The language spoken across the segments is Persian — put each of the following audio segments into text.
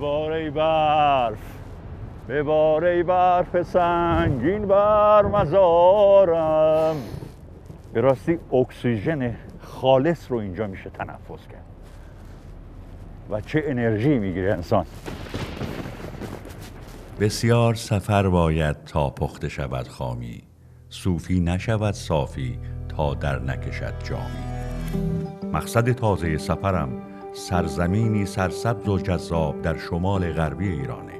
ببار ای برف، ببار ای برف سنگین بر مزارم. به راستی اکسیژن خالص رو اینجا میشه تنفس کرد و چه انرژی میگیره انسان. بسیار سفر باید تا پخته شود خامی، صوفی نشود صافی تا در نکشد جامی. مقصد تازه سفرم سرزمینی سرسبز و جذاب در شمال غربی ایرانه.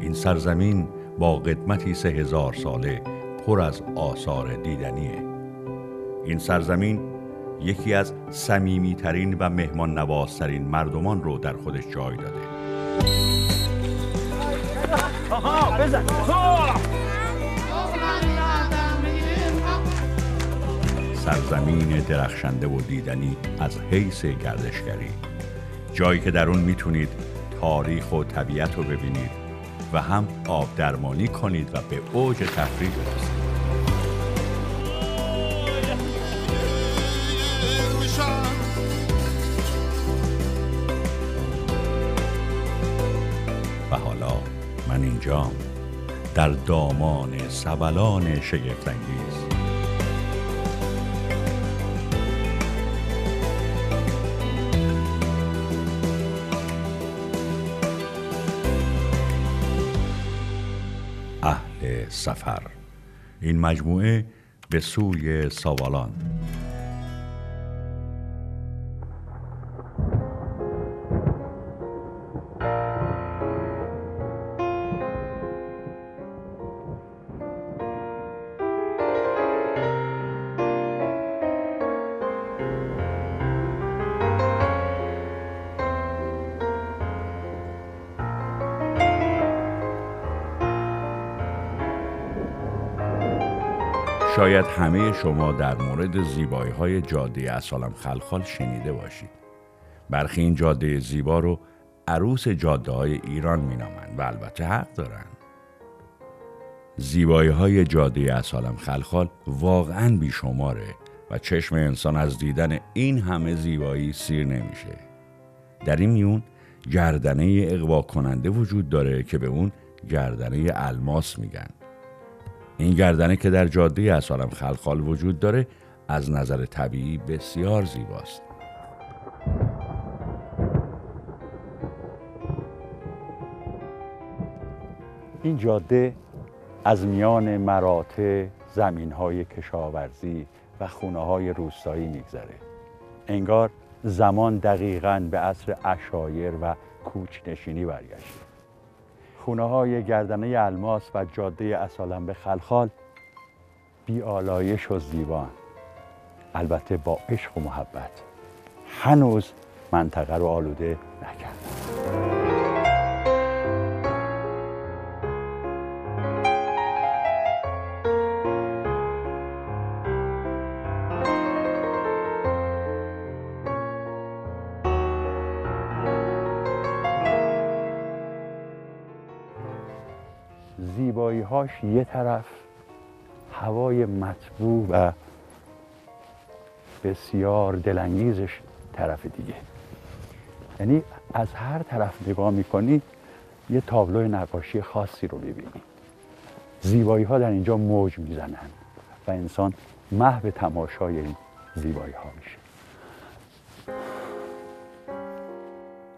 این سرزمین با قدمتی 3000 ساله پر از آثار دیدنیه. این سرزمین یکی از صمیمی‌ترین و مهمان نوازترین مردمان رو در خودش جای داده. بزن. سرزمین درخشنده و دیدنی از حیث گردشگری، جایی که در اون میتونید تاریخ و طبیعت رو ببینید و هم آب درمانی کنید و به اوج تفریح برسید. و حالا من اینجام در دامان سبلان شگفت‌انگیز. اهل سفر، این مجموعه به سوی ساوالان. شاید همه شما در مورد زیبایی‌های جاده اصالم خلخال شنیده باشید. برخی این جاده زیبا رو عروس جاده‌های ایران می‌نامند و البته حق دارن. زیبایی‌های جاده اصالم خلخال واقعاً بیشماره و چشم انسان از دیدن این همه زیبایی سیر نمیشه. در این میون گردنه اغوا کننده وجود داره که به اون گردنه الماس میگن. این گردنه که در جاده اصالم خلخال وجود داره از نظر طبیعی بسیار زیباست. این جاده از میان مراتع، زمین‌های کشاورزی و خونه‌های روستایی میگذره. انگار زمان دقیقاً به عصر عشایر و کوچ‌نشینی برگشته. خونه‌های گردنه الماس و جاده اصالم به خلخال بی آلایش و زیبان، البته با عشق و محبت، هنوز منطقه رو آلوده نکردن. زیبایی‌هاش یه طرف، هوای مطبوع و بسیار دلانگیزش طرف دیگه. یعنی از هر طرف نگاه میکنی یه تابلو نقاشی خاصی رو میبینی. زیبایی‌ها در اینجا موج میزنن و انسان محو تماشای این زیبایی‌ها میشه.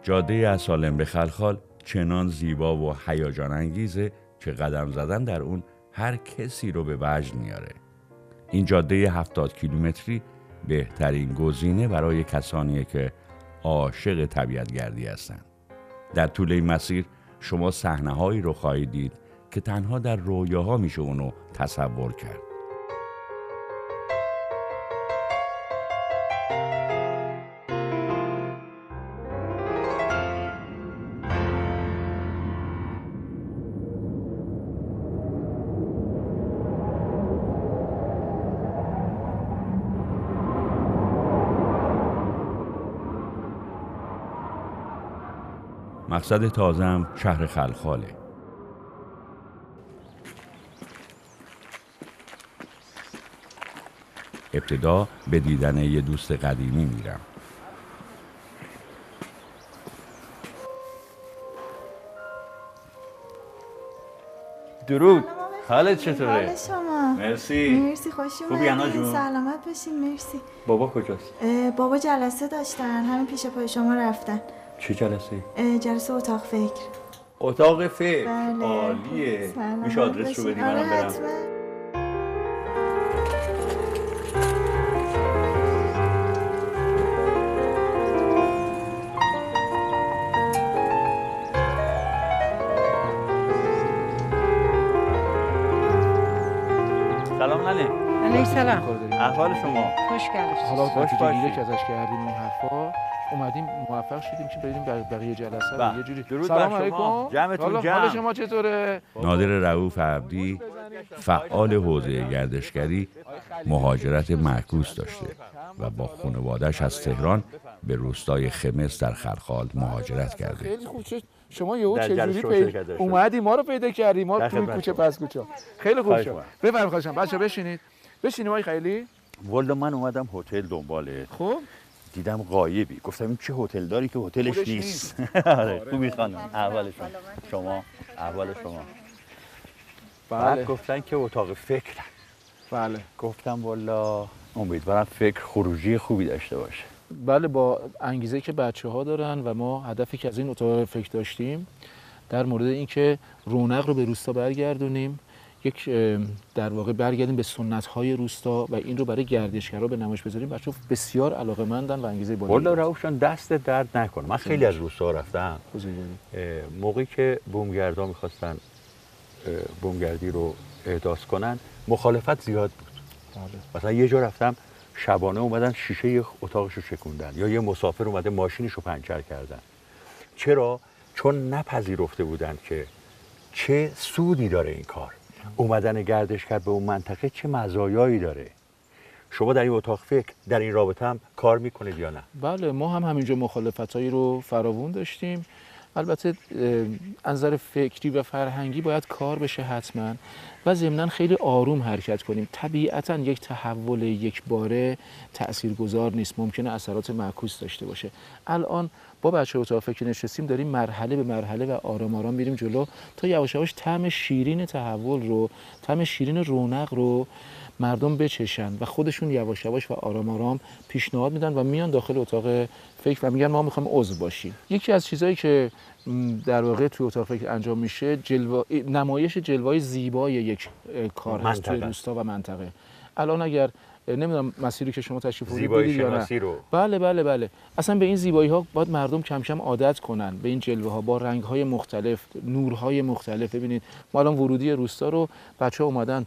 جاده اصالم به خلخال چنان زیبا و هیجان انگیزه که قدم زدن در اون هر کسی رو به وجد میاره. این جاده 70 کیلومتری بهترین گزینه برای کسانیه که عاشق طبیعت‌گردی هستن. در طول این مسیر شما صحنه‌هایی رو خواهید دید که تنها در رویاها میشه اونو تصور کرد. مقصد تازه‌ام شهر خلخاله. ابتدا به دیدن یه دوست قدیمی میرم. درود. حالت چطوره؟ حال شما؟ مرسی خوش خوبی انا اومدین. جون؟ سلامت باشین. مرسی. بابا کجاست؟ بابا جلسه داشتن، همین پیش پای شما رفتن. چه جلسه؟ جلسه اتاق فکر. اتاق فکر. بله. عالیه. سلامت میشه آدرس رو بدی باشین. منم آره برم؟ حتما. سلام ننه. علیه سلام. احوال شما؟ خوش گردشت. حالا خوش نتیجه باشی. گیری که ازش کردیم این حرفا اومدیم موفق شدیم که بریم بقیه جلسه بله. رو یه جوری درود سلام بر علیکم. شما. جمعتون حالا جمع. حال شما چطوره؟ نادر رؤوف عبدی فعال حوزه گردشگری مهاجرت معکوس داشته و با خانواده‌اش از تهران به روستای خمس در خلخال مهاجرت کرده. خیلی خوب. شما یهو در چه جلسه جوری شرکت داشته. اومدی ما رو پیدا کردی، ما در توی خدمت کوچه شما. پس کوچه. خیلی خوب خواهش شد. می‌کنم. بفرمایید خواهشم. بچه‌ها بشینید. بشینید آقای خیلی. والا من اومدم هتل دنباله. خب دیدم غایبی. گفتم این چه هتل داری که هتلش خودش نیست. آره خوبی خانم. احوال شما؟ احوال شما؟ بعد بله گفتن که اتاق فکر. بله گفتم والا امیدوارم فکر خروجی خوبی داشته باشه. بله با انگیزه که بچه‌ها دارن و ما هدفی که از این اتاق فکر داشتیم در مورد اینکه رونق رو به روستا برگردونیم، یک در واقع برگردیم به سنت‌های روستا و این رو برای گردشگرا به نمایش بذاریم. بچه‌ها بسیار علاقه‌مندن و انگیزه بالایی والا دارن. رؤوف جان دست درد نکنه. من خیلی از روستا رفتم. بزرگواری. موقعی که بومگردا می‌خواستن بومگردی رو احداث کنن مخالفت زیاد بود. بله. مثلا یه جا رفتم شبانه اومدن شیشه یه اتاقش رو شکوندن یا یه مسافر اومده ماشینش رو پنچر کردن. چرا؟ چون نپذیرفته بودن که چه سودی داره این کار. اومدن گردشگر به اون منطقه چه مزایایی داره. شما در این اتاق فکر در این رابطه هم کار میکنید یا نه؟ بله ما هم همینجا مخالفتایی رو فراوون داشتیم. البته از نظر فکری و فرهنگی باید کار بشه حتما و ضمناً خیلی آروم حرکت کنیم. طبیعتاً یک تحول یک باره تاثیرگذار نیست، ممکنه اثرات معکوس داشته باشه. الان با بچه اتاق فکر نشستیم داریم مرحله به مرحله و آرام آرام میریم جلو تا یواش یواش طعم شیرین تحول رو، طعم شیرین رونق رو مردم بچشن و خودشون یواش یواش و آرام آرام پیشنهاد میدن و میان داخل اتاق فکر و میگن ما میخوایم عضو باشیم. یکی از چیزایی که در واقع توی اتاق فکر انجام میشه نمایش جلوه‌های زیبای یک کار هست توی روستا و منطقه. الان اگر نمیدونم مسیری که شما تشریف آوردید یا نه. بله اصلا به این زیبایی ها باید مردم کم کم عادت کنن، به این جلوه ها با رنگ های مختلف، نورهای مختلف. ببینید ما الان ورودی روستا رو بچه‌ها اومدن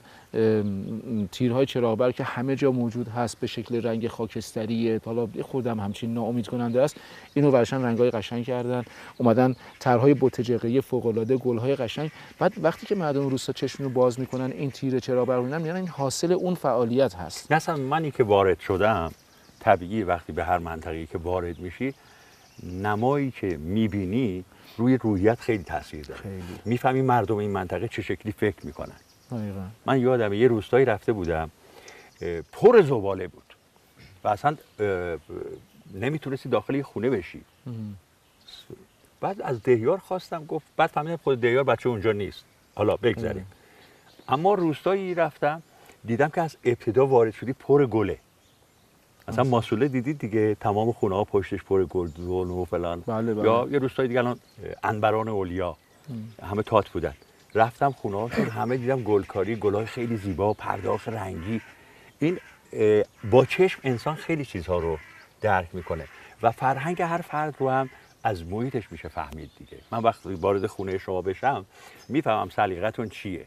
تیرهای چراغبر که همه جا موجود هست به شکل رنگ خاکستری، حالا خودم همچین ناامید کننده است، اینو ورشن رنگای قشنگ کردن. اومدن طرحهای بوتجقه‌ای فوق العاده، گل‌های قشنگ. بعد وقتی که مردم روستا چشمونو باز میکنن این تیر چراغبر میبینن میگن این حاصل اون فعالیت هست. مثلا منی که وارد شدم طبیعی وقتی به هر منطقه‌ای که وارد میشی نمایی که میبینی روی روحیت خیلی تاثیر داره. میفهمی مردم این منطقه چه شکلی فکر میکنن. دقیقاً. من یادم یه روستایی رفته بودم پر زباله بود و اصلا نمیتونستی داخل یه خونه بشی. بعد از دهیار خواستم گفت، بعد فهمیدم خود دهیار بچه اونجا نیست. حالا بگذاریم. اما روستایی رفتم دیدم که از ابتدا وارد شدی پر گله. مثلا ماسوله دیدید دیگه، تمام خونه ها پشتش پر گل و فلان. بله. یا یه روستایی دیگه الان انبران اولیا همه تات بودن. رفتم خونه هاشون همه دیدم گلکاری، گلای خیلی زیبا، پرداخت رنگی. این با چشم انسان خیلی چیزها رو درک میکنه و فرهنگ هر فرد رو هم از محیطش میشه فهمید دیگه. من وقتی وارد خونه شما بشم میفهمم سلیقتون چیه.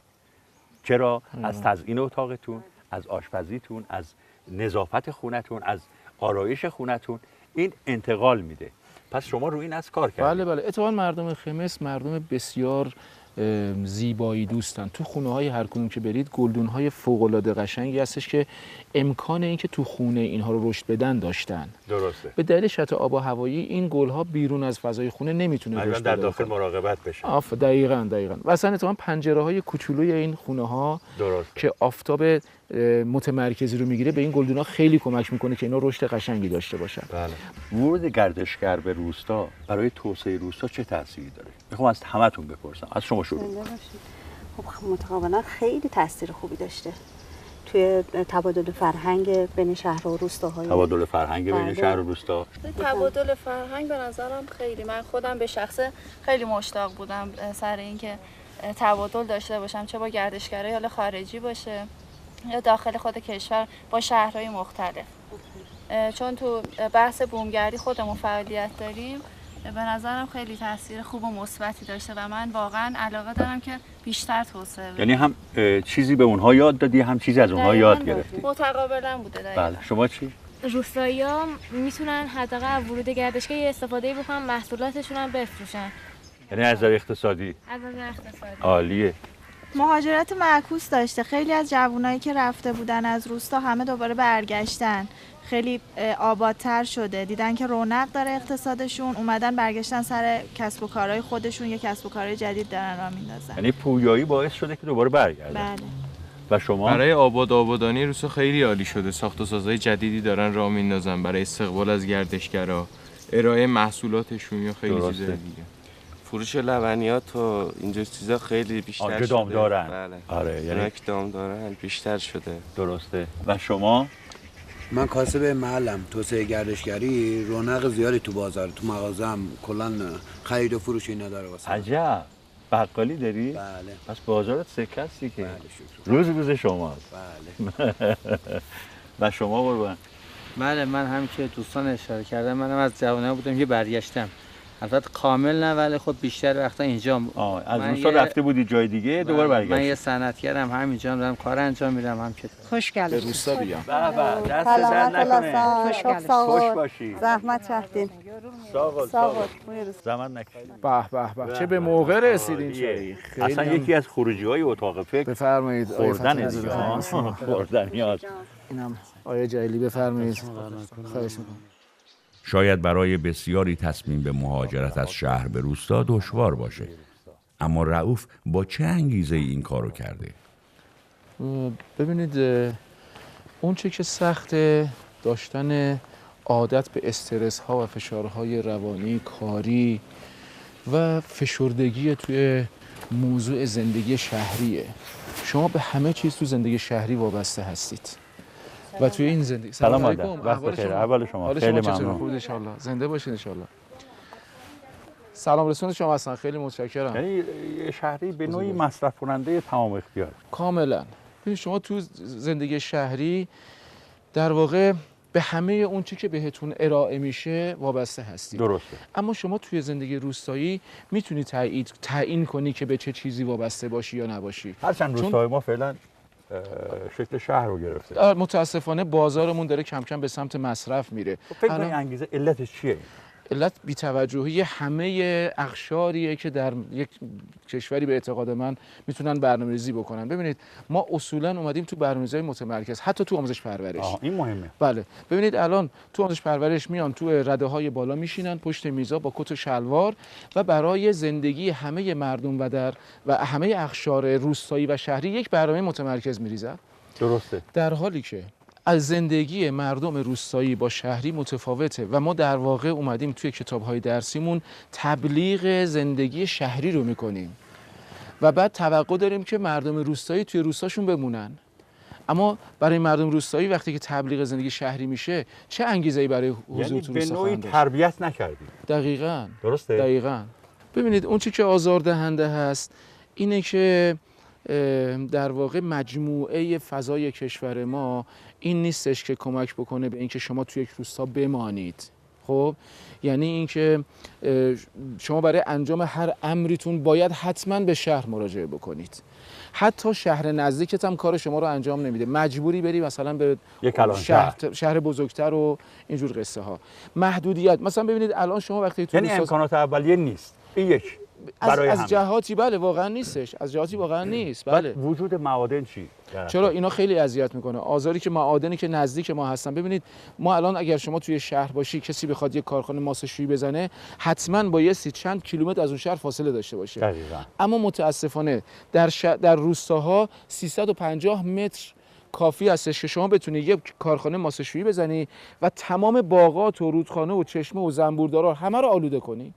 چرا؟ از تزیین اتاقتون، از آشپزیتون، از نظافت خونتون، از آرایش خونتون این انتقال میده. پس شما روی این از کار کردید. بله اتفاقا مردم خمس مردم بسیار زیبایی دوستن. تو خونه های هر کدوم که برید گلدون های فوق العاده قشنگی هستش که امکان اینکه تو خونه اینها رو رشد بدن داشتن. درسته. به دلیل شرایط آب و هوایی این گل ها بیرون از فضای خونه نمیتونه رشد در بده. داخل مراقبت بشه. دقیقاً. و اصلا اتفاقا پنجره های کوچولوی این خونه ها که آفتاب متمرکزی رو میگیره به این گلدون ها خیلی کمک میکنه که اینا رشد قشنگی داشته باشن. بله. ورود گردشگر به روستا برای توسعه روستا چه تأثیری داره؟ میخوام از همتون بپرسم. از شما شروع کنم. خب متقابلا خیلی تاثیر خوبی داشته توی تبادل فرهنگ بین شهر و روستاهای. تبادل فرهنگ بین شهر و روستا. تبادل فرهنگ به نظرم خیلی، من خودم به شخصه خیلی مشتاق بودم سر اینکه تبادل داشته باشم، چه با گردشگرای حال خارجی باشه یا داخل خود کشور با شهرهای مختلف. چون تو بحث بومگردی خودمون فعالیت داریم، به نظرم خیلی تاثیر خوب و مثبتی داشته و من واقعا علاقه دارم که بیشتر توسعه بدم. یعنی هم چیزی به اونها یاد دادی، هم چیزی از اونها یاد گرفتی. متقابلا بوده. دقیقاً. بله. شما چی؟ روستایی‌ها میتونن حداقل ورود گردشگری استفاده بکنن، محصولاتشون هم بفروشن. یعنی از نظر اقتصادی. از نظر اقتصادی. عالیه. مهاجرت معکوس داشته. خیلی از جوانایی که رفته بودن از روستا همه دوباره برگشتن. خیلی آبادتر شده، دیدن که رونق داره اقتصادشون، اومدن برگشتن سر کسب و کارهای خودشون، یه کسب و کارهای جدید دارن راه میندازن. یعنی پویایی باعث شده که دوباره برگردن. بله. و شما؟ برای آبادانی روستا خیلی عالی شده. ساخت و سازهای جدیدی دارن راه میندازن برای استقبال از گردشگرا، ارائه محصولاتشون یا خیلی چیزای دیگه. فروش لبنیات و اینجور چیزا خیلی بیشتر شده. دام دارن. بله. آره، یعنی دام دارن بیشتر شده. درسته. و شما؟ من کاسب محلم، توسعه گردشگری رونق زیادی تو بازار، تو مغازم کلا خرید و فروشی نداره واسه. عجب. بقالی داری؟ بله. پس بازارت سکه هستی که. بله شکر. روز شماست. بله. و شما قربان؟ بله، من هم که دوستان اشاره کردم، منم از جوانان بودم که برگشتم. البته کامل نه، ولی خب بیشتر وقتا اینجا. از روستا رفته بودی جای دیگه دوباره برگشت. من یه صنعتگرم، همینجا دارم کار انجام میدم، هم که خوشگل به روستا بیام. بابا دست درد نکنه. خوش باشی. زحمت چختین. ساغل. زحمت نکشید. به چه به موقع رسیدین چایی. اصلا یکی از خروجی‌های اتاق فکر بفرمایید. خوردن دیگه. خوردنیات. اینم آیه جلیلی بفرمایید. خواهش می‌کنم. شاید برای بسیاری تصمیم به مهاجرت از شهر به روستا دشوار باشه، اما رؤوف با چه انگیزه این کارو کرده؟ ببینید، اون چه که سخت داشتن عادت به استرس ها و فشارهای روانی، کاری و فشردگی توی موضوع زندگی شهریه. شما به همه چیز تو زندگی شهری وابسته هستید و توی این زندگی. سلام علیکم. وقت بخیر. اول شما. خیلی ممنون. خوب ان شاء الله. زنده باشین ان شاء الله. سلام رسوند شما هستن. خیلی متشکرم. یعنی شهری به نوعی مصرف کننده تمام اختیار. کاملا. ببین شما تو زندگی شهری در واقع به همه اون چی که بهتون ارائه میشه وابسته هستید. درسته. اما شما توی زندگی روستایی میتونی تعیین کنی که به چه چیزی وابسته باشی یا نباشی. هرچند روستای ما فعلا شکل شهر رو گرفته. متاسفانه بازارمون داره کم کم به سمت مصرف میره. فکر کنی انگیزه علتش چیه؟ علت بی‌توجهی همه اقشاریه که در یک کشوری به اعتقاد من میتونن برنامه‌ریزی بکنن. ببینید ما اصولا اومدیم تو برنامه‌ریزی متمرکز، حتی تو آموزش پرورش. این مهمه. بله. ببینید الان تو آموزش پرورش میان تو رده‌های بالا میشینن پشت میزا با کت و شلوار و برای زندگی همه مردم و همه اقشار روستایی و شهری یک برنامه متمرکز میریزن. درسته. در حالی که از زندگی مردم روستایی با شهری متفاوته و ما در واقع اومدیم توی کتاب‌های درسیمون تبلیغ زندگی شهری رو میکنیم و بعد توقع داریم که مردم روستایی توی روستاشون بمونن. اما برای مردم روستایی وقتی که تبلیغ زندگی شهری میشه چه انگیزه‌ای برای حضور تو روستا به نوعی تربیت نکردیم. دقیقاً. درسته؟ دقیقاً. ببینید اون چی که آزاردهنده هست اینه که در واقع مجموعه فضای کشور ما این نیستش که کمک بکنه به اینکه شما توی یک روستا بمانید. خب یعنی اینکه شما برای انجام هر امریتون باید حتما به شهر مراجعه بکنید. حتی شهر نزدیکت هم کار شما رو انجام نمیده، مجبوری بری مثلا به شهر بزرگتر و اینجور قصه ها. محدودیت مثلا ببینید الان شما وقتی تو یعنی امکانات اولیه نیست. این یک از جهاتی بله واقعا نیستش، از جهاتی واقعا نیست. بله. وجود معادن چی؟ چرا اینا خیلی اذیت میکنه. آزاری که معادنی که نزدیک ما هستن. ببینید ما الان اگر شما توی شهر باشی کسی بخواد یک کارخانه ماسه‌شویی بزنه حتما بایستی چند کیلومتر از اون شهر فاصله داشته باشه. دقیقاً. اما متاسفانه در روستاها 350 متر کافی هستش که شما بتونی یک کارخانه ماسه‌شویی بزنی و تمام باغات و رودخانه و چشمه و زنبوردارا همه رو آلوده کنی.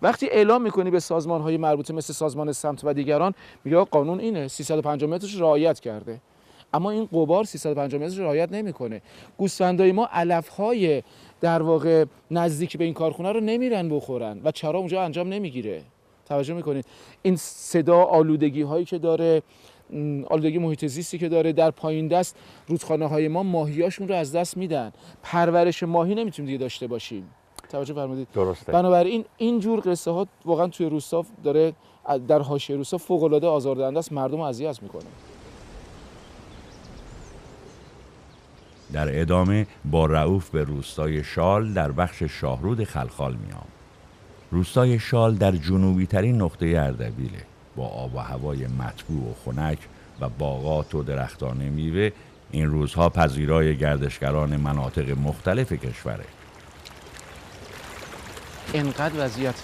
وقتی اعلام میکنی به سازمان‌های مربوطه مثل سازمان سمت و دیگران، میگه قانون اینه 350 مترش رعایت کرده، اما این غبار 350 مترش رعایت نمیکنه. گوسفندای ما علف‌های در واقع نزدیک به این کارخونه رو نمیرن بخورن و چرا اونجا انجام نمیگیره. توجه میکنید این صدا، آلودگی هایی که داره، آلودگی محیط زیستی که داره، در پایین دست رودخانه های ما ماهیاشون رو از دست میدن. پرورش ماهی نمیتونیم دیگه داشته باشیم. توجه فرمودید؟ درسته. بنابراین این جور قصه ها واقعا توی روستا داره، در حاشیه روستا فوق العاده آزاردهنده است، مردم اذیت میکنه. در ادامه با رؤوف به روستای شال در بخش شاهرود خلخال میام. روستای شال در جنوبی ترین نقطه اردبیله، با آب و هوای مطبوع و خنک و باغات و درختان میوه. این روزها پذیرای گردشگران مناطق مختلف کشوره. اینقدر وضعیت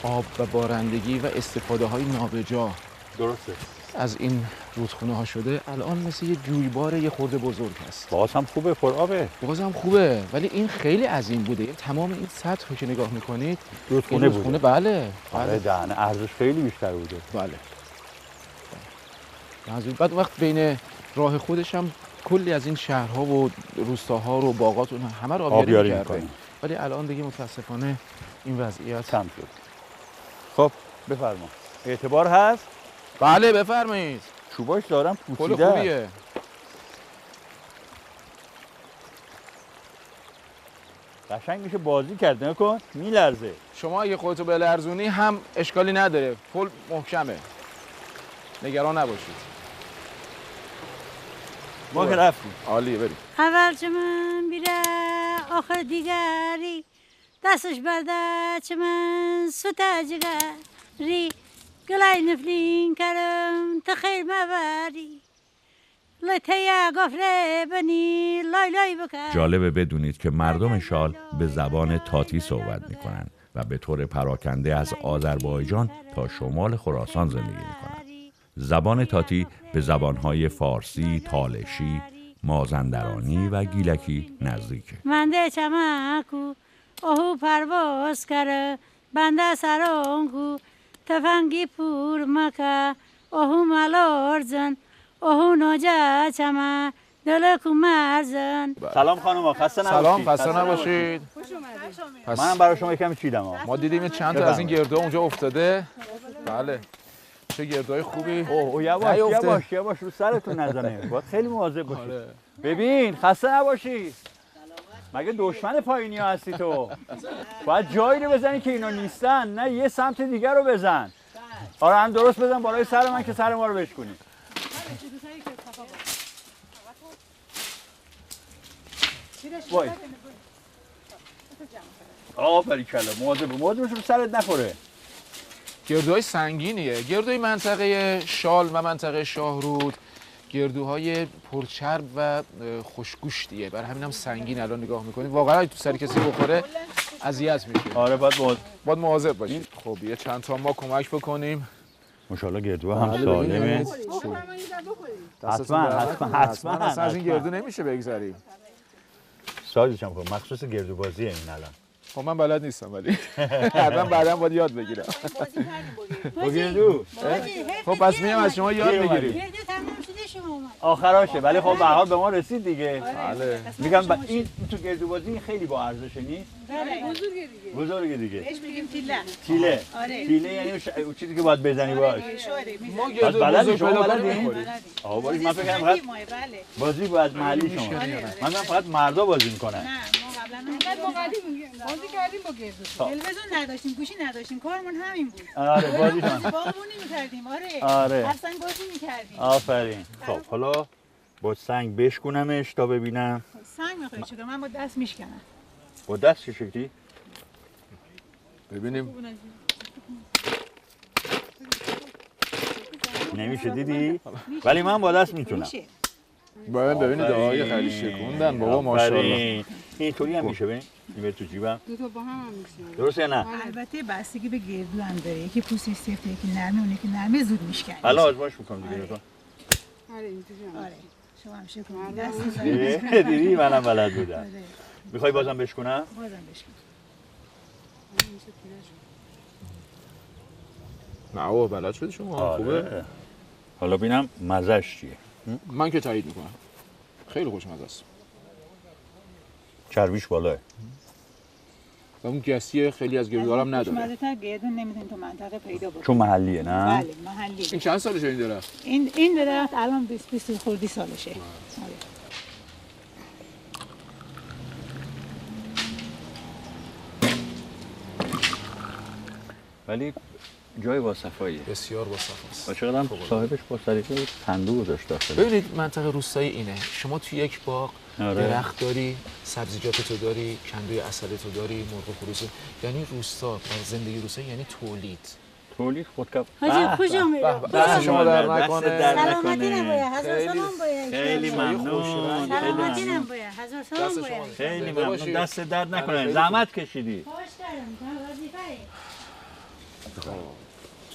آب و بارندگی و استفاده های نابجا درسته از این رودخونه ها شده، الان مثل یه جویبار یه خورده بزرگ هست. باز هم خوبه، پر آبه. باز هم خوبه، ولی این خیلی عظیم بوده. تمام این سطح رو که نگاه میکنید رودخونه بوده. بله آره دهنه ارزش خیلی بیشتر بوده. بله. بعد وقت بین راه خودش هم کلی از این شهرها و روستاها رو باغات اونها همه رو آبیاری کرده، ولی الان دیگه متاسفانه این وضعیت کم شد. خب بفرما. اعتبار هست؟ بله بفرمایید. چوباش دارم پوسیده. پول خوبیه. قشنگ میشه بازی کرد، نکن میلرزه. شما اگه خودتو بلرزونی هم اشکالی نداره، پل محکمه، نگران نباشید. ما که رفتیم. عالیه، بریم. اول چمن بیره آخر دیگری، دستش برده چمن سوته جگری، گلای نفلین کرم تخیر مبری، لطه گفره بنی لای لای بکر. جالبه بدونید که مردم شال به زبان تاتی صحبت میکنن و به طور پراکنده از آذربایجان تا شمال خراسان زندگی میکنن. زبان تاتی به زبانهای فارسی، تالشی، مازندرانی و گیلکی نزدیکه. منده چمکو اوهو پرواز کره، بنده سرانگو تفنگی پور مکه، اوهو ملارزن اوهو ناجه چمه دلکو مرزن. سلام خانم، خسته نباشید. سلام، خسته نباشید. منم برای شما یکم چیدم. ما دیدیم چند تا از این گردو اونجا افتاده. بله چه گردوهای خوبی. اوه یواش رو سرتون نزنه. باید خیلی مواظب باشید. ببین خسته نباشی. مگه دشمن پایینی ها هستی تو؟ باید جایی رو بزنی که اینا نیستن، نه یه سمت دیگر رو بزن. آره هم درست بزن بالای سر من که سر ما رو بشکنی. وای باریکلا، مواظب باش رو سرت نخوره. گردوهای سنگینیه. گردوی منطقه شال و منطقه شاهرود گردوهای پرچرب و خوشگوشتیه، برای همین هم سنگین. الان نگاه میکنید واقعا تو سر کسی بخوره اذیت میشه. آره باید مواظب باشید. خب یه چند تا ما کمک بکنیم. ماشاءالله گردو هم سالمه. حتما از این گردو نمیشه بگذریم. سایزش هم کنم، مخصوص گردو بازیه این الان. خب من بلد نیستم ولی بعدا باید یاد بگیرم. با گردو؟ خب پس میام از شما یاد بگیریم. آخراشه، ولی خب به هر حال به ما رسید دیگه. بله. میگم این تو گردو بازی خیلی با ارزشه نیست؟ بزرگه دیگه. بزرگه دیگه. بهش میگیم تیله. تیله. آره. تیله یعنی اون چیزی که باید بزنی باش. ما گردو بزرگ پیدا کنیم. آها ولی من فکر کنم فقط بازی باید محلی شما. من فقط مردا بازی میکنن. نه ما بازی کردیم با گردو. تلویزیون نداشتیم، گوشی نداشتیم، کارمون همین بود. آره بازی کنم. بامونی می‌کردیم، آره. هر سنگ بازی می‌کردیم. آفرین. خب حالا با سنگ بشکنمش تا ببینم. سنگ می‌خوای چیکار؟ من با دست میشکنم. با دست چه شکلی؟ ببینیم. نمیشه دیدی؟ ولی من با دست میتونم. باید ببینید آقای خیلی شکوندن بابا ماشاءالله. اینطوری هم میشه ببین. این تو جیبم. دو تا با هم میشه. درسته یا نه؟ البته بستگی به گردو هم داره. یکی پوستش سفته، یکی نرمه، اون یکی نرمه زود میشکنه. حالا آزمایش میکنم دیگه نکن. آره اینجوریه. آره. شما هم شکوندید. دست دیدی منم بلد بودم. میخوای بازم بشکنم؟ بازم بشکن. نه بابا بلد شدی شما. خوبه. حالا ببینم مزهش چیه. من که تایید میکنم. خیلی خوشمزه است. چربیش بالاه. و اون گسی خیلی از گردوها هم نداره. خوشمزه‌تر گردون نمیتونین تو منطقه پیدا بکنید. چون محلیه نه؟ بله محلی. این چند سالشه این درخت؟ این درخت الان 20 خردی سالشه. ولی جای با صفاییه. بسیار با صفاست. و چقدر هم صاحبش با سلیقه صندوق گذاشت داخل. ببینید منطقه روستایی اینه. شما تو یک باغ درخت داری، سبزیجاتتو داری، کندوی عسلتو داری، مرغ خروسی. یعنی روستا، در زندگی روستایی یعنی تولید خودکف. حاجی کجا میره؟ دست شما در نکنه. سلامتی نباید. هزار سلام باید. خیلی ممنون. سلامتی نباید. هزار سلام باید. خیلی ممنون. دست درد نکنه. زحمت کشیدی. خوش کردم. وظیفه.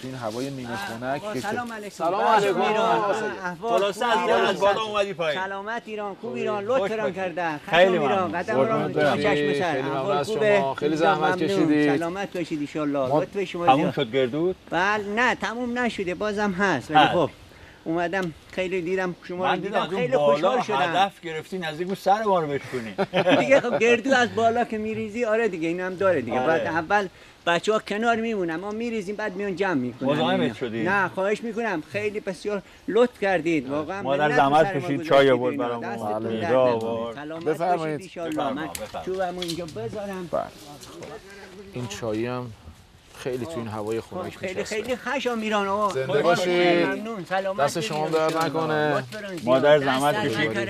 تو این هوای نیمه خنک سلام علیکم. سلام علیکم. خلاصه از بالا اومدی پایین. سلامت ایران، خوب ایران، لطف ایران کردن. خیلی ایران، قدم ایران، چشم سر. احوال خوبه. خیلی زحمت کشیدید. سلامت باشید ان شاء الله. لطف شما تموم شد گردود؟ بله نه تموم نشده بازم هست ولی خب اومدم خیلی دیدم شما رو دیدم خیلی خوشحال شدم. هدف گرفتی نزدیک بود سر ما رو بشکنی. دیگه خب گردو از بالا که میریزی آره دیگه اینم داره دیگه. بعد اول بچه‌ها کنار میمونن ما میریزیم بعد میان جمع میکنن. مزاحمت شدی؟ نه خواهش میکنم خیلی بسیار لطف کردید واقعا. مادر زحمت کشید چای آورد برام. بفرمایید. ان شاء الله من تو همون اینجا بذارم. این چایی هم خیلی تو این هوای خنک خیلی خشم میران آقا. زنده باشید. ممنون. سلامت دست شما در نکنه. مادر زحمت کشید.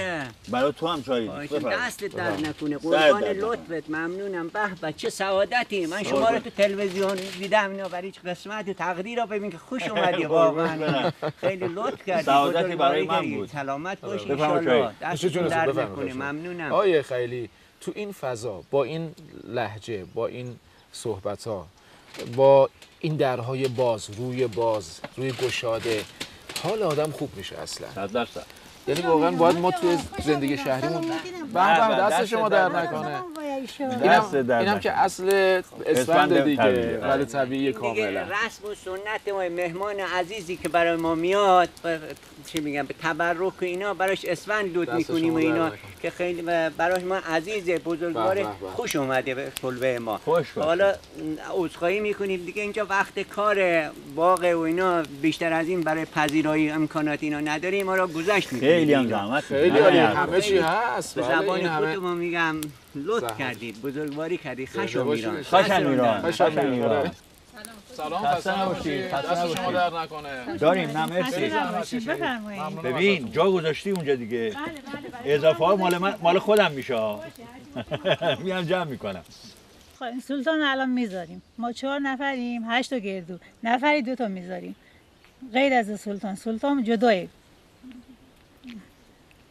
برای تو هم چای. دست در نکنه. قربان لطفت ممنونم. به چه سعادتی. من شما رو تو تلویزیون دیدم اینا برای قسمت تقدیر رو ببین که خوش اومدی واقعا. خیلی لطف کردی. سعادتی برای من بود. سلامت باش ان شاء الله. دست در نکنه. ممنونم. آیه خیلی تو این فضا با این لهجه با این صحبت‌ها با این درهای باز روی گشاده حال آدم خوب میشه اصلا. 100%. یعنی واقعا باید ما توی زندگی شهریمون دست شما در نکنه. اینم که اصل اسفند دیگه ولی طبیعی کاملا. رسم و سنت ما مهمان عزیزی که برای ما میاد چی میگم به تبرک و اینا براش اسفند دود میکنیم و اینا که خیلی براش ما عزیزه بزرگواره خوش اومده به کلبه ما. حالا عذرخواهی میکنیم دیگه اینجا وقت کار باغ و اینا بیشتر از این برای پذیرایی امکانات اینا نداریم ما را گذشت میکنیم. خیلی هم زحمت. خیلی عالی همه چی هست. به زبان خودم میگم لطف کردید بزرگواری کردید. خشم ایران. خشم ایران. سلام خسته نباشید. دست شما در نکنه. داریم نه مرسی. ببین جا گذاشتی اونجا دیگه. اضافه ها مال خودم میشه. میام جمع میکنم. سلطان الان میذاریم. ما 4 نفریم 8 تا گردو. نفری 2 تا میذاریم. غیر از سلطان جداه.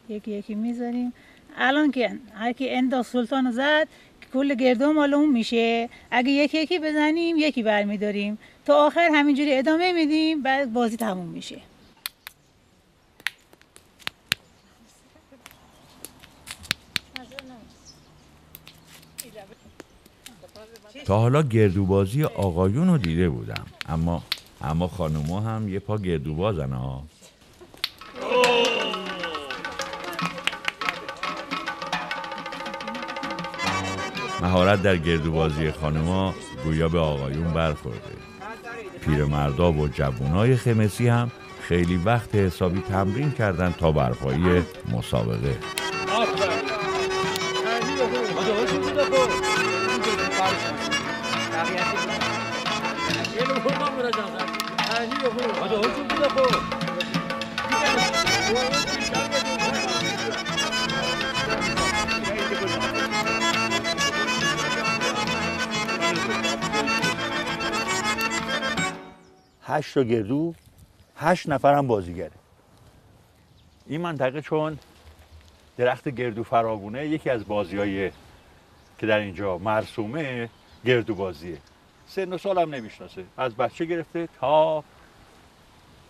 یکی میذاریم. الان که هر کی انداخت سلطان زد کل گردو مال اون میشه. اگه یکی بزنیم یکی برمیداریم تا آخر همینجوری ادامه میدیم بعد بازی تموم میشه. تا حالا گردوبازی آقایون رو دیده بودم اما خانوما هم یه پا گردوبازن ها. مهارت در گردوبازی خانوما گویا به آقایون برخورده. پیرمردا و جوونای خمسی هم خیلی وقت حسابی تمرین کردن تا برپایی مسابقه. هشت تا گردو 8 نفر هم بازیگره. این منطقه چون درخت گردو فراوونه یکی از بازیایی که در اینجا مرسومه گردو بازیه. سن و سال هم نمیشناسه از بچه گرفته تا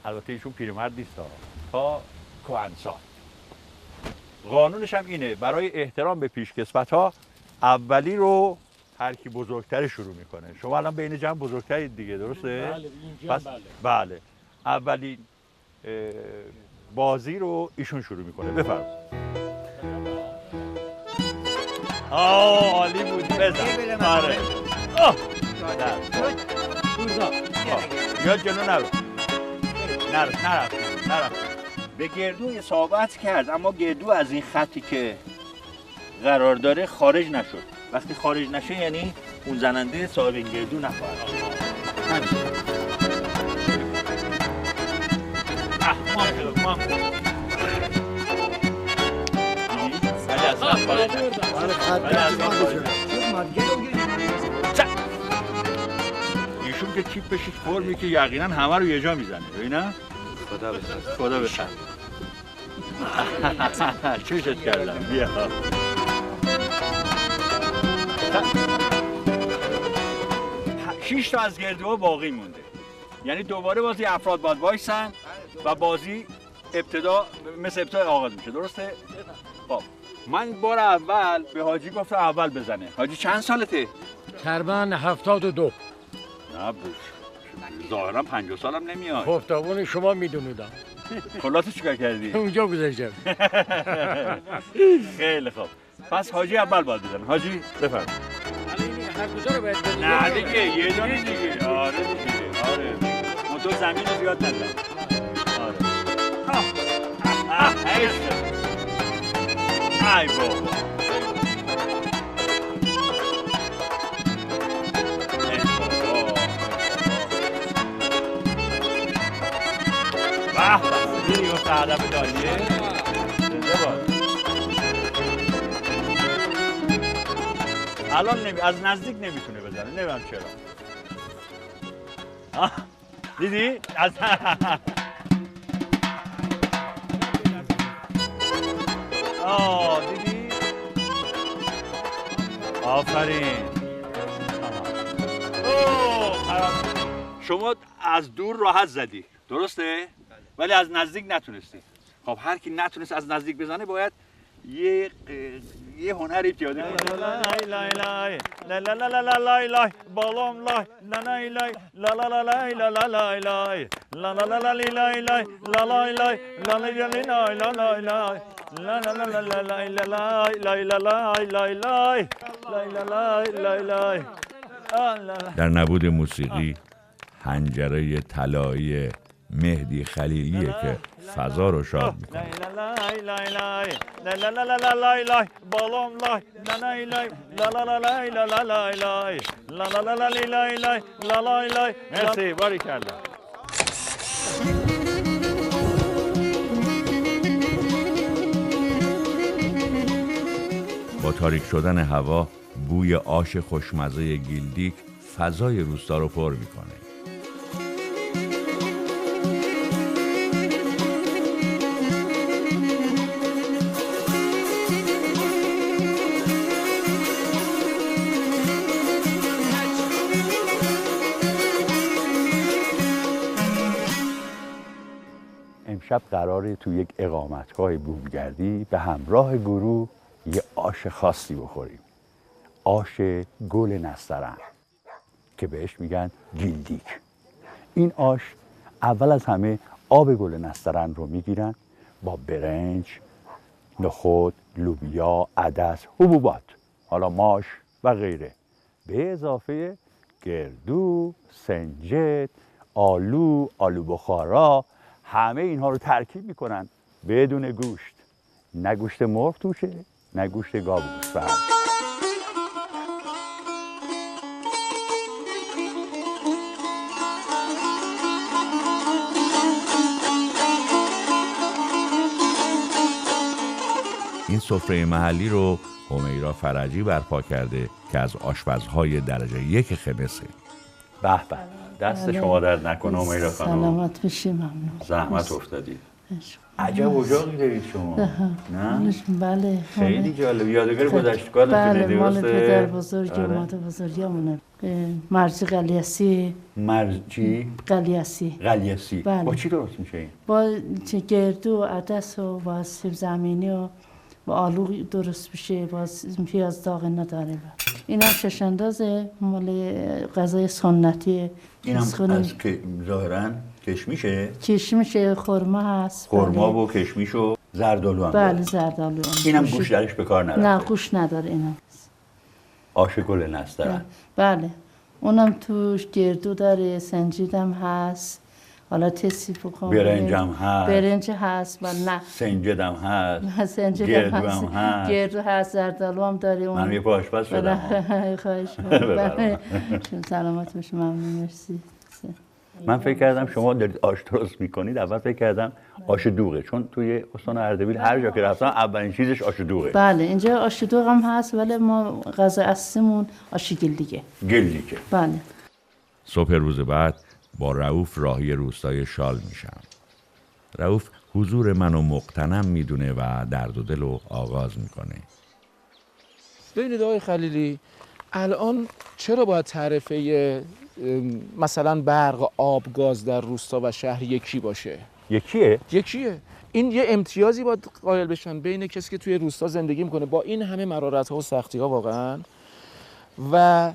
البته ایشون پیرمرد نیست تا کهنسال. قانونش هم اینه برای احترام به پیشکسوت‌ها اولی رو هر کی بزرگتر شروع میکنه. شما الان بین جمع بزرگترید دیگه، درسته؟ بله اینجا بله. اولین بازی رو ایشون شروع میکنه. بفرمایید. عالی بود. بزن. آره. یاد جلو نرو. نرفت. به گردو اصابت کرد، اما گردو از این خطی که قرار داره خارج نشد. وقتی خارج نشه یعنی اون زننده صاحب این گردو نخواهد. ایشون که چیپش فرمی که یقینا همه رو یه جا میزنه، ببینم. خدا بخیر. چشت کردم. بیا. 6 تا از گردوها باقی مونده. یعنی دوباره بازی افراد باید وایسن و بازی مثل ابتدا آغاز میشه، درسته؟ خب من بار اول به حاجی گفتم اول بزنه. حاجی چند سالته؟ تقریبا 72. نه ظاهرا 50 سالم نمیاد. خب تابون شما میدونیدم. کلاتو چیکار کردی؟ اونجا گذاشتم. خیلی خوب. پس حاجی اول باید بزنه. حاجی بفرمایید. هر دو تا رو باید بزنید. نه دیگه یه دونه دیگه. آره دیگه. آره. تو زمین رو زیاد نزن. آره. ای بابا. دیدی گفت هدف داریه؟ زنده باز. الان از نزدیک نمیتونه بزنه، نمیدونم چرا. دیدی؟ از دیدی؟ آفرین. شما از دور راحت زدی، درسته؟ ولی از نزدیک نتونستی. خب هر کی نتونست از نزدیک بزنه باید یه هنری پیاده کنه. لای لای لای لای لای لای لای بالام لای لای لای لای لای لای لای لا لا لا لا لای لای لا لای لای لا لای لای لای لای لا لا لا لا لای لای لای لای لای لای لای لای. در نبود موسیقی حنجره طلایی مهدی خلیلیه که فضا رو شاد میکنه. لای لای لای لای لای لای لای بالام لای لای لای لای لای لای لای لای لای لای لای. مرسی، باریکلا. با تاریک شدن هوا بوی آش خوشمزه گیلدیک فضای روستا رو پر میکنه. امشب قراره تو یک اقامتگاه بومگردی به همراه گروه یه آش خاصی بخوریم. آش گل نسترن که بهش میگن گیلدیک. این آش اول از همه آب گل نسترن رو میگیرن با برنج، نخود، لوبیا، عدس، حبوبات، حالا ماش و غیره، به اضافه گردو، سنجد، آلو بخارا، همه اینها رو ترکیب میکنن بدون گوشت. نه گوشت مرغ توشه، نه گوشت گاو گوسفند. این سفره محلی رو همیرا فرجی برپا کرده که از آشپزهای درجه 1 خمسه. به به، دست شما درد نکنه همیرا خانم. سلامت بشی، ممنون. زحمت افتادی. عجب اجاقی دارید شما. نه؟ بله. خیلی جالب. یادگار گذشتگانتونه، درسته؟ بله، مال پدر بزرگ و مادر بزرگمونه. مرجی قلیاسی. مرجی قلیاسی. بله. با چی درست میشه این؟ با گردو و عدس و با سیب زمینی و با آلو درست بشه، باز پیاز داغ نداره. این هم شش اندازه، مال غذای سنتی. این هم از که ظاهرا کشمیشه؟ کشمیشه، خرما هست. خرما و کشمیش و زردآلو هم. بله زردآلو هم. اینم گوش درش به کار نداره؟ نه گوش نداره اینم. آش گل نسترن. بله. اونم توش گردو داره، سنجیدم هست. حالا تسی بکن. برنج هم هست. برنج هست، ولی نه. سنجد هم هست. گردو هم هست. گردو هست، زردآلو هم داره. من یه پا آشپز شدم. خواهش می‌کنم. سلامت باشی، ممنون، مرسی. من فکر کردم شما دارید آش درست میکنید، اول فکر کردم آش دوغه، چون توی استان اردبیل هر جا که رفتم اولین چیزش آش دوغه. بله اینجا آش دوغ هم هست، ولی ما غذا اصلیمون آش گلدیگه. گلدیگه. بله. صبح روز بعد با رؤوف راهی روستای شال میشم. رؤوف حضور منو مقتنم میدونه و درد و دل رو آغاز میکنه. ببینید آقای خلیلی، الان چرا باید تعرفه مثلا برق، آب، گاز در روستا و شهر یکی باشه؟ یکیه؟ یکیه. این یه امتیازی باید قائل بشن بین کسی که توی روستا زندگی میکنه با این همه مرارت‌ها و سختی‌ها واقعا، و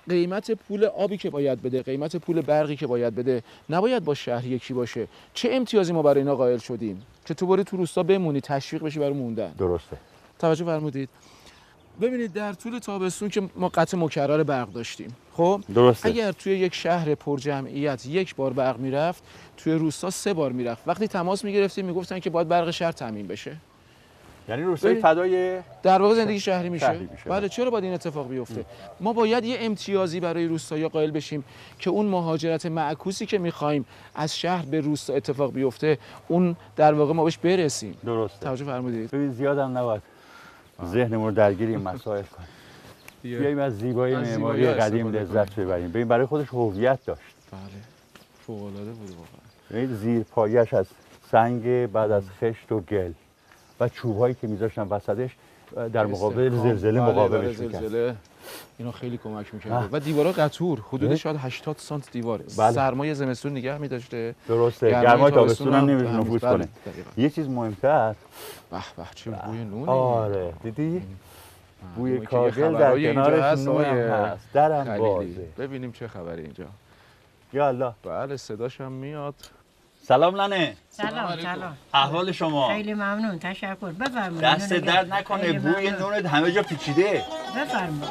قیمت پول آبی که باید بده، قیمت پول برقی که باید بده، نباید با شهر یکی باشه. چه امتیازی ما برای اینا قائل شدیم که تو بری تو روستا بمونی، تشویق بشی برای موندن؟ درسته. توجه فرمودید. ببینید در طول تابستون که ما قطع مکرر برق داشتیم، خب درسته. اگر توی یک شهر پر جمعیت یک بار برق میرفت، توی روستا 3 بار میرفت. وقتی تماس میگرفتیم میگفتن که باید برق شهر تامین بشه. یعنی روستای فدای در واقع زندگی شهری میشه. بله، چرا باید این اتفاق بیفته؟ ما باید یه امتیازی برای روستایا قائل بشیم که اون مهاجرت معکوسی که میخوایم از شهر به روستا اتفاق بیفته، اون در واقع ما بهش برسیم. درسته. توجه فرمودید. ببین زیادم نباید ذهنمون رو درگیر این مسائل کنیم. بیاییم از زیبایی معماری قدیم لذت ببریم. ببین برای خودش هویت داشت. بله. فوق‌العاده بود واقعا. ببین زیر پایش از سنگ، بعد از خشت و گل و چوبایی که میذاشتن وسطش در مقابل زلزله مقاومش می‌کرد. اینا خیلی کمک می‌کرد. و دیوارا قطور، حدود شاید 80 سانت دیواره. سرمای زمستون نگه می‌داشته. درسته. گرمای تابستون هم نمی‌تونه نفوذ کنه. یه چیز مهم‌تر، به به چه بوی نونه. آره دیدی؟ بوی کاغل در کنارش نون هست. درم بازه. ببینیم چه خبره اینجا. یا الله. بله صداش هم میاد. سلام ننه. سلام. احوال شما؟ خیلی ممنون، تشکر. بفرمایید. دست درد نکنه، بوی نونت همه جا پیچیده. بفرمایید.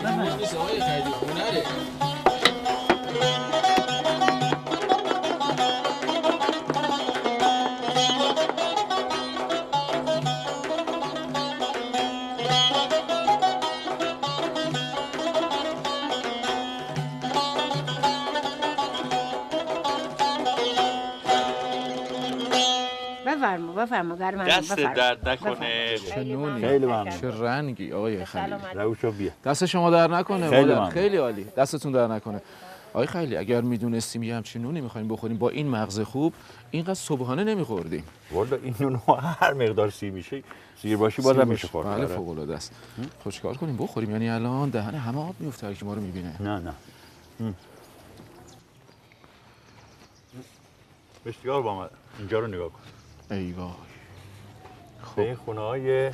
بفرما گرم. دست درد نکنه. چه نونی، خیلی ممنون. چه رنگی آقای خلیلی. روشو بیا. دست شما در نکنه. خیلی ممنون. خیلی عالی. دستتون در نکنه. آقای خلیلی اگر میدونستیم یه همچین نونی میخوایم بخوریم با این مغز خوب، اینقدر صبحانه نمیخوردیم. والا این نون هر مقدار سی میشه، سیر باشی بازم میشه خورد. بله فوق العاده است. خب چیکار کنیم بخوریم؟ یعنی الان دهن همه آب میفته هر کی ما رو میبینه. نه. بسیار با اینجا رو نگاه کن. ای وای. خب این خونه‌های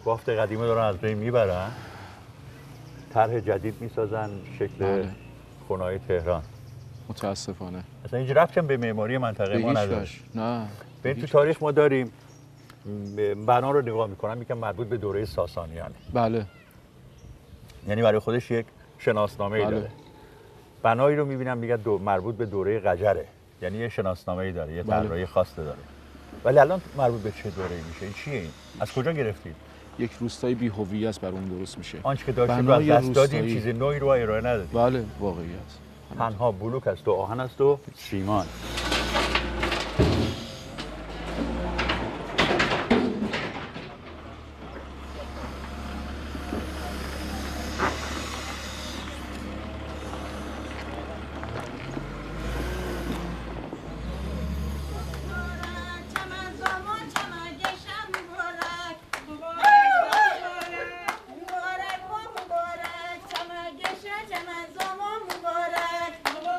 بافت قدیمی دارن از بین میبرن، طرح جدید میسازن شکل خونه‌های تهران. متاسفانه اصلا هیچ ربطی به معماری منطقه ما نداره. نه. ببین تو تاریخ ما داریم بنا رو نگاه میکنن میگن مربوط به دوره ساسانیانه. بله. یعنی برای خودش یک شناسنامه‌ای داره. بنایی رو میبینن میگن مربوط به دوره قجره. یعنی یه شناسنامه‌ای داره، یه طراحی خاصی داره. ولی الان مربوط به چه دوره‌ای میشه؟ این چیه این؟ از کجا گرفتید؟ یک روستای بی‌هویت بر اون درست میشه. آنچه که داشتیم رو از دست دادیم، چیز نوعی رو ارائه ندادیم. بله واقعیت. تنها بلوک است و آهن است و سیمان.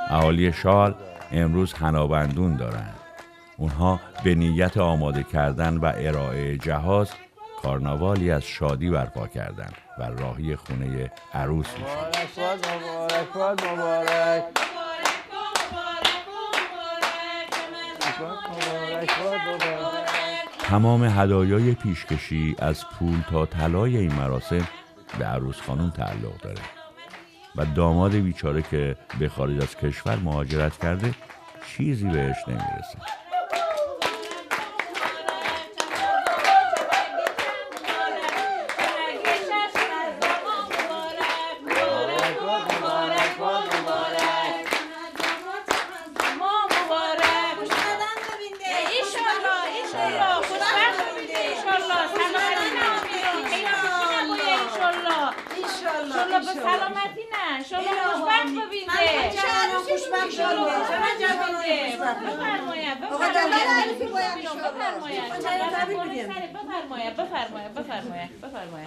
اهالی شال امروز حنابندون دارن. اونها به نیت آماده کردن و ارائه جهاز کارناوالی از شادی برپا کردند و راهی خونه عروس میشن. تمام هدایای پیشکشی از پول تا طلای این مراسم به عروس خانم تعلق داره و داماد بیچاره که به خارج از کشور مهاجرت کرده چیزی بهش نمیرسه.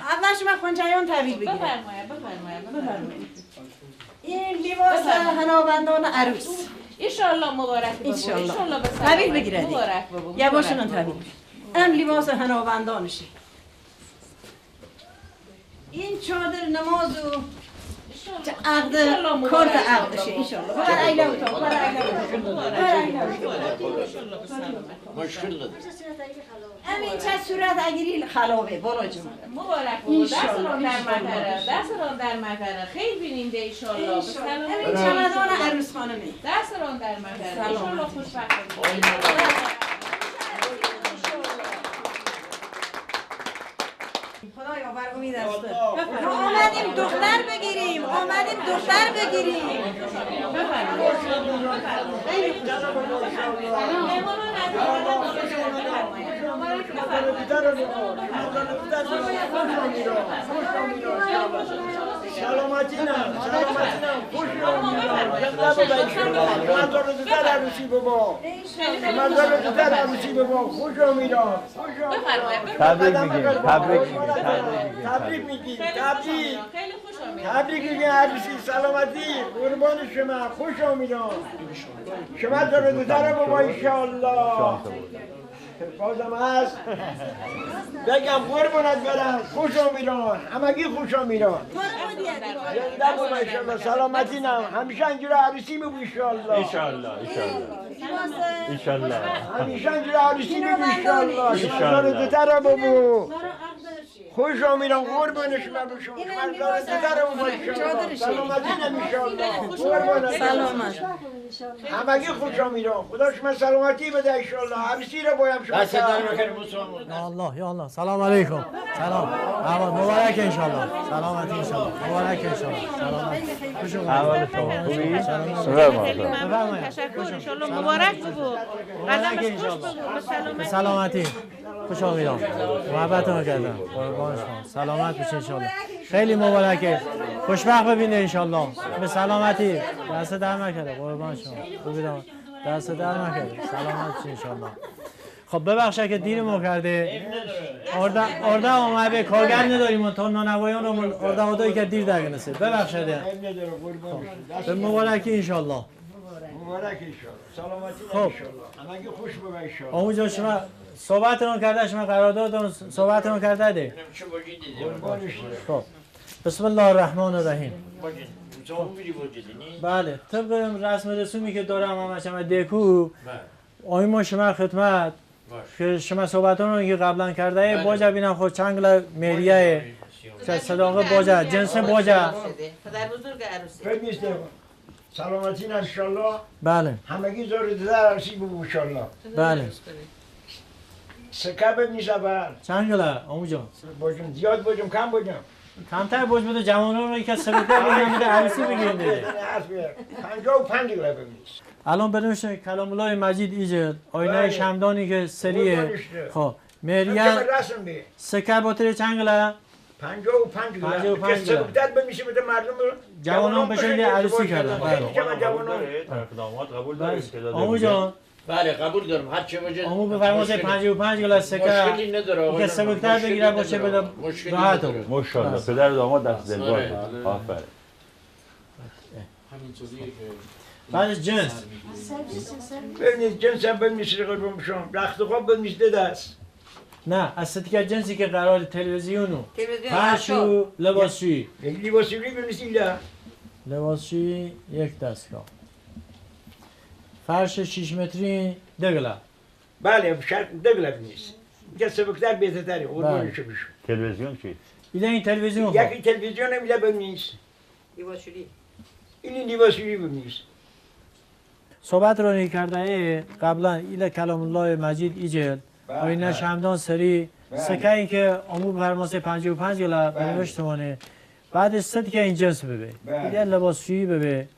اولش من خنجایان تحویل بگیرم. بفرمایید. این لباس هنابندان عروس. ایشالله مبارک بابا. ایشالله تحویل بگیرید. مبارک بابا. یا باشون تحویل. این لباس هنابندانشه. این چادر نماز و عقد کارت عقدشه ایشالله. ببر ایلا و تا ببر مشکل نداره. همین چه صورت اگری خلابه بالا جون. مبارک بابا. دستران در مقره. خیلی بیننده ایشالله. همین چمدان عروس خانمه. دستران در مقره. ایشالله خوشبخت باشید. خدایا بر امید است. آمدیم دختر بگیریم. سلامتی نه خوش تبریک میگیم عروسی سلامتی قربان شما خوش آمدید شما داره دوتره بابا انشاءالله بازم هست بگم قربونت برم خوش آمیدان همگی خوش آمیدان زنده بود انشاءالله سلامتی نم همیشه اینجور عروسی میبو انشاءالله همیشه اینجور عروسی میبو انشاءالله شما داره دوتره بابا خوش آمیدان قربان شما بشم شما داره دوتره بابا انشاءالله سلامتی نم انشاءالله قربانت سلامت همگی خوش آمیدان خدا شما سلامتی بده انشاءالله عروسی رو بایم شما دست در بکنیم الله یا الله سلام علیکم سلام مبارک انشاءالله سلامتی انشاءالله مبارک انشاءالله سلامت خوش اومدید بفرمایید تشکر انشاءالله مبارک بگو قدمش خوش بگو به سلامتی خوش آمدید محبتتون کردم قربان شما سلامت بشه انشاءالله خیلی مبارکه خوشبخت ببینید انشاءالله به سلامتی دست در نکنه قربان شما ببینم دست در نکنه سلامت بشه انشاءالله خب ببخشید که دیرمون کرده ارده اومده کارگر نداریم تا نانوایان ارده آدایی که دیر درگنسه ببخشید به مبارکی انشاءالله مبارک انشاءالله سلامتی انشاءالله همگی خوش ببین انشاءالله آموزا شما صحبتتون کرده شما قراردادتون صحبتتون کرده ده خب بسم الله الرحمن الرحیم بله طبق رسم رسومی که دارم همه دکو آیم ما شما خدمت که شما صحبتتون که قبلا کرده باجه بینم خود چنگل مریه صداقه باجه جنس باجه پدر بزرگ عروسی سلامتی انشاءالله بله همگی زور در عروسی بگو انشاءالله بله سکه ببینیش اول چنگله آمو جان باجم زیاد باجم کم باجم کمتر باج بده جوانان رو که سبکتر بگیم بده عروسی بگیریم دیگه 55 گله ببینیش الان بدونش کلام الله مجید ایجاد آینه شمدانی که سریه خب مریان سکه باتر چنگله 55 گله که سبکتر بمیشه بده مردم جوانان بشه یه عروسی کردن داماد قبول دارید آمو جان بله قبول دارم هر چه وجه آمو بفرمایید 55 گلاس سکه مشکلی نداره که سبکتر بگیره باشه بده راحت بود ماشاءالله پدر داماد دست دلباز آفرین همینطوریه که بعد جنس ببینید جنس هم ببینید قربون شما رخت خواب ببینید دست نه استاتیک جنسی که قرار تلویزیونو تلویزیون فرش و لباسشویی لباسشویی بنویسید اینجا. لباسشویی یک دستگاه فرش 6 متری دگله بله شرط دگله نیست اینجا سبکتر بهتره قربانش بشه. تلویزیون چی؟ این تلویزیون یکی تلویزیون میله بنویس لباسشویی این لباسشویی بنویس. صحبت رو کرده قبلا ایل کلام الله مجید ایجل آینه شمدان سری سکه این که عموم فرماسه 55 گله بنوشت مانه بعد استاتی که این جنس ببه ایل لباسشویی ببه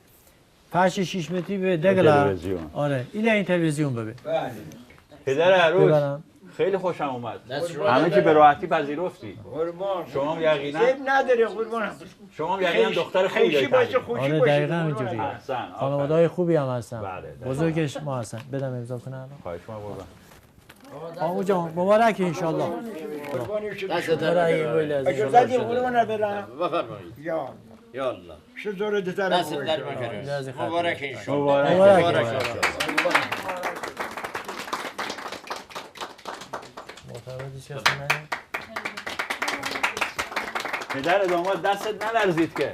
فرش 6 متری ببه دگله آره ایل این تلویزیون ببه. پدر عروس خیلی خوشم اومد. همه چی به راحتی پذیرفتی. شما هم یقینا نداره قربان. شما هم یقینا دختر خوبی دارید. آره دقیقاً اینجوریه. خانواده‌های خوبی هم هستن. بزرگش ما هستن. بدم امضا کنه الان. خواهش می‌کنم قربان. آقا جان مبارک ان شاء الله. دست در اجازه دید قربان برم. بفرمایید. یا الله. شو زور دتر. دست در مکرم. مبارک ان شاء الله. مبارک. پدر داماد دستت نلرزید که.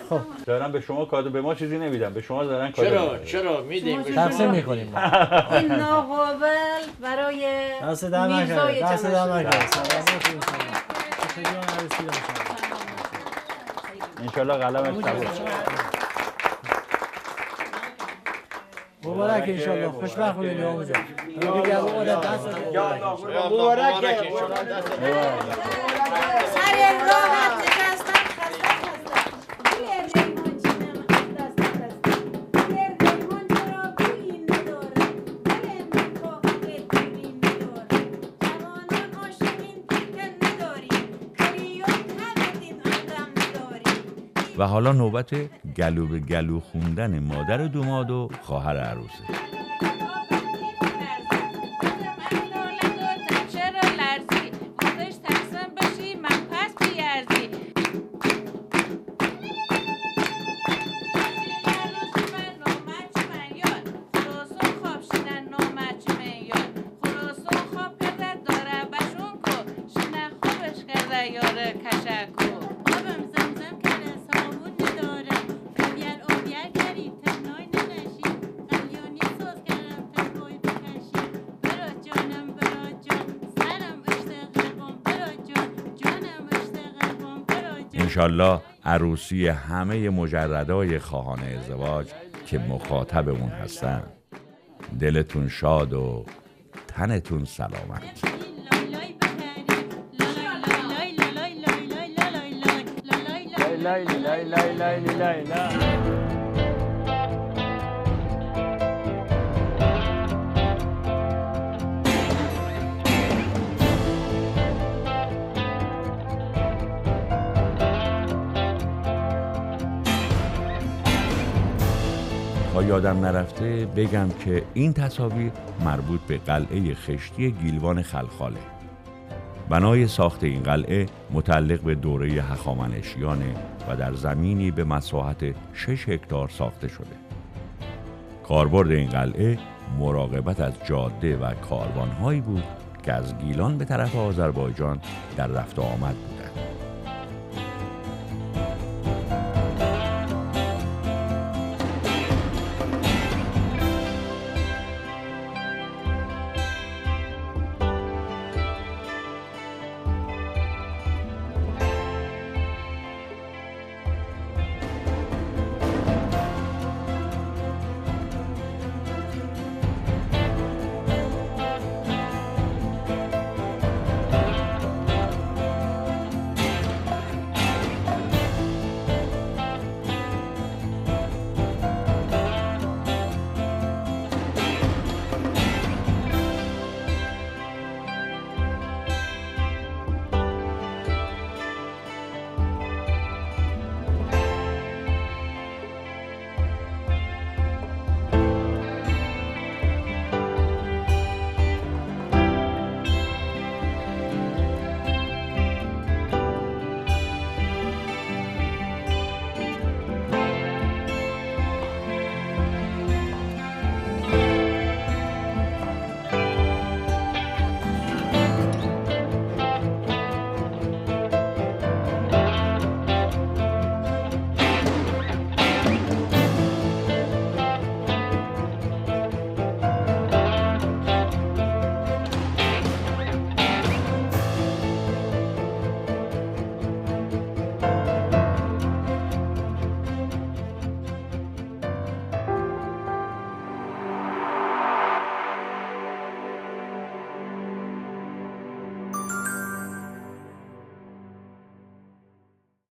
خب دارم به شما کادو به ما چیزی نمیدم به شما دارن کادو. چرا میدیم تقسیم میکنیم. این ناقابل برای دست در نکنه. دست در نکنه. انشالله قلمش قبول. مبارک انشالله خوشبخت بودید آقا جان. دیگه آقا دست مبارک. سر راحت نشستن و حالا نوبت گلو به گلو خوندن مادر دوماد و خواهر عروسه. انشالله عروسی همه مجردای خواهان ازدواج که مخاطب اون هستن دلتون شاد و تنتون سلامت. تا یادم نرفته بگم که این تصاویر مربوط به قلعه خشتی گیلوان خلخاله. بنای ساخت این قلعه متعلق به دوره هخامنشیانه و در زمینی به مساحت 6 هکتار ساخته شده. کاربرد این قلعه مراقبت از جاده و کاروانهایی بود که از گیلان به طرف آذربایجان در رفت و آمد بود.